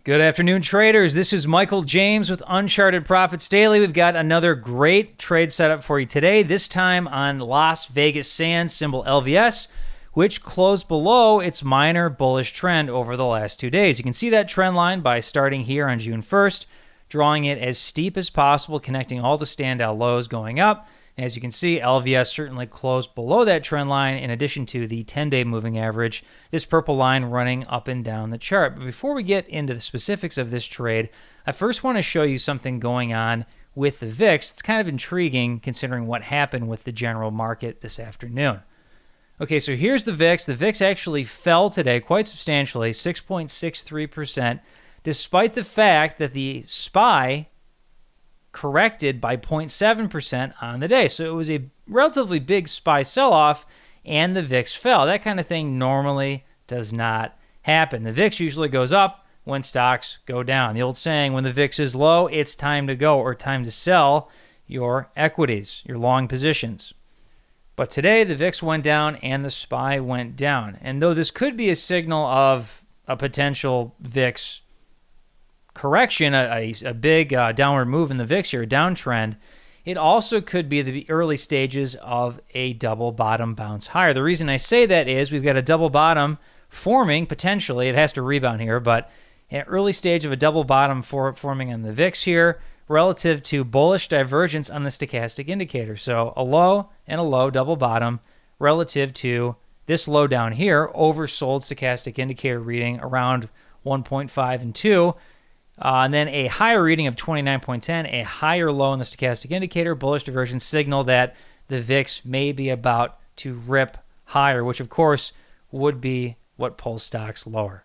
Good afternoon, traders. This is Michael James with Uncharted Profits Daily. We've got another great trade setup for you today, this time on Las Vegas Sands, symbol LVS, which closed below its minor bullish trend over the last 2 days. You can see that trend line by starting here on June 1st, drawing it as steep as possible, connecting all the standout lows going up. As you can see, LVS certainly closed below that trend line in addition to the 10-day moving average, this purple line running up and down the chart. But before we get into the specifics of this trade, I first want to show you something going on with the VIX. It's kind of intriguing considering what happened with the general market this afternoon. Okay, so here's the VIX. The VIX actually fell today quite substantially, 6.63%, despite the fact that the SPY corrected by 0.7% on the day. So it was a relatively big SPY sell-off, and the VIX fell. That kind of thing normally does not happen. The VIX usually goes up when stocks go down. The old saying, when the VIX is low, it's time to go or time to sell your equities, your long positions. But today, the VIX went down and the SPY went down. And though this could be a signal of a potential VIX correction, a big downward move in the VIX here, a downtrend, it also could be the early stages of a double bottom bounce higher. The reason I say that is we've got a double bottom forming, potentially. It has to rebound here, but an early stage of a double bottom forming on the VIX here relative to bullish divergence on the stochastic indicator. So a low and a low double bottom relative to this low down here, oversold stochastic indicator reading around 1.5 and 2. And then a higher reading of 29.10, a higher low in the stochastic indicator, bullish divergence signal that the VIX may be about to rip higher, which of course would be what pulls stocks lower.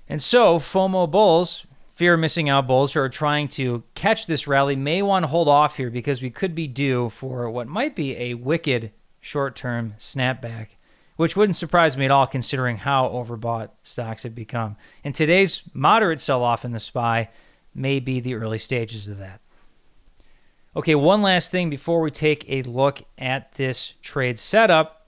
And so FOMO bulls, fear of missing out bulls who are trying to catch this rally may want to hold off here because we could be due for what might be a wicked short-term snapback, which wouldn't surprise me at all considering how overbought stocks have become. And today's moderate sell-off in the SPY may be the early stages of that. Okay, one last thing before we take a look at this trade setup.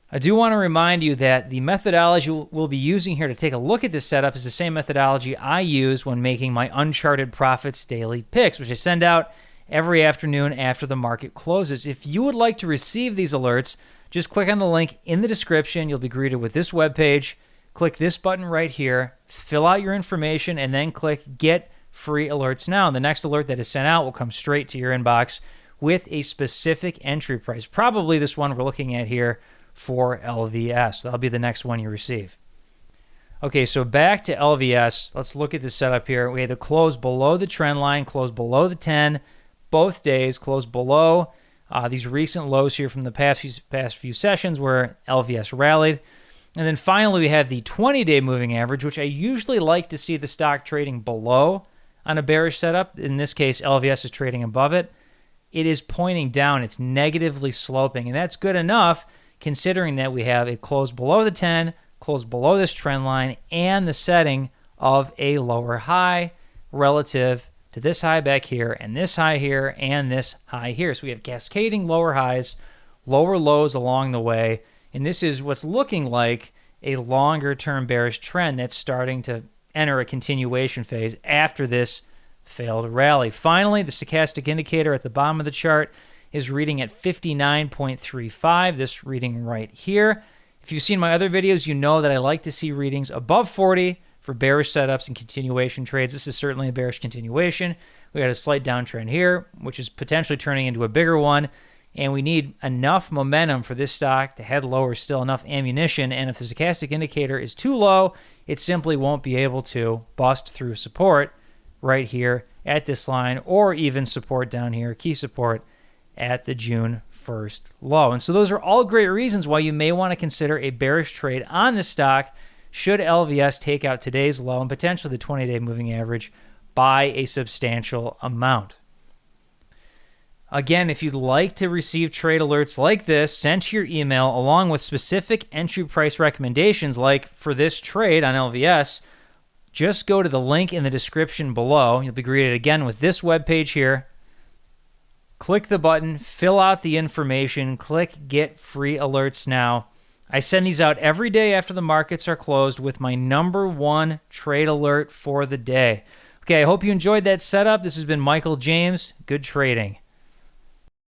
I do want to remind you that the methodology we'll be using here to take a look at this setup is the same methodology I use when making my Uncharted Profits daily picks, which I send out every afternoon after the market closes. If you would like to receive these alerts, just click on the link in the description. You'll be greeted with this webpage. Click this button right here, fill out your information, and then click Get Free Alerts Now. And the next alert that is sent out will come straight to your inbox with a specific entry price. Probably this one we're looking at here for LVS. That'll be the next one you receive. Okay, so back to LVS. Let's look at the setup here. We had the close below the trend line, close below the 10, both days, close below these recent lows here from the past few sessions where LVS rallied. And then finally, we have the 20-day moving average, which I usually like to see the stock trading below on a bearish setup. In this case, LVS is trading above it. It is pointing down. It's negatively sloping, and that's good enough considering that we have a close below the 10, close below this trend line, and the setting of a lower high relative to this high back here, and this high here, and this high here. So we have cascading lower highs, lower lows along the way, and this is what's looking like a longer-term bearish trend that's starting to enter a continuation phase after this failed rally. Finally, the stochastic indicator at the bottom of the chart is reading at 59.35, this reading right here. If you've seen my other videos, you know that I like to see readings above 40 for bearish setups and continuation trades. This is certainly a bearish continuation. We got a slight downtrend here, which is potentially turning into a bigger one, and we need enough momentum for this stock to head lower still, enough ammunition, and if the stochastic indicator is too low, it simply won't be able to bust through support right here at this line, or even support down here, key support at the June 1st low. And so those are all great reasons why you may want to consider a bearish trade on this stock should LVS take out today's low and potentially the 20-day moving average by a substantial amount. Again, if you'd like to receive trade alerts like this sent to your email along with specific entry price recommendations like for this trade on LVS, just go to the link in the description below. You'll be greeted again with this webpage here. Click the button, fill out the information, click Get Free Alerts Now. I send these out every day after the markets are closed with my number one trade alert for the day. Okay, I hope you enjoyed that setup. This has been Michael James. Good trading.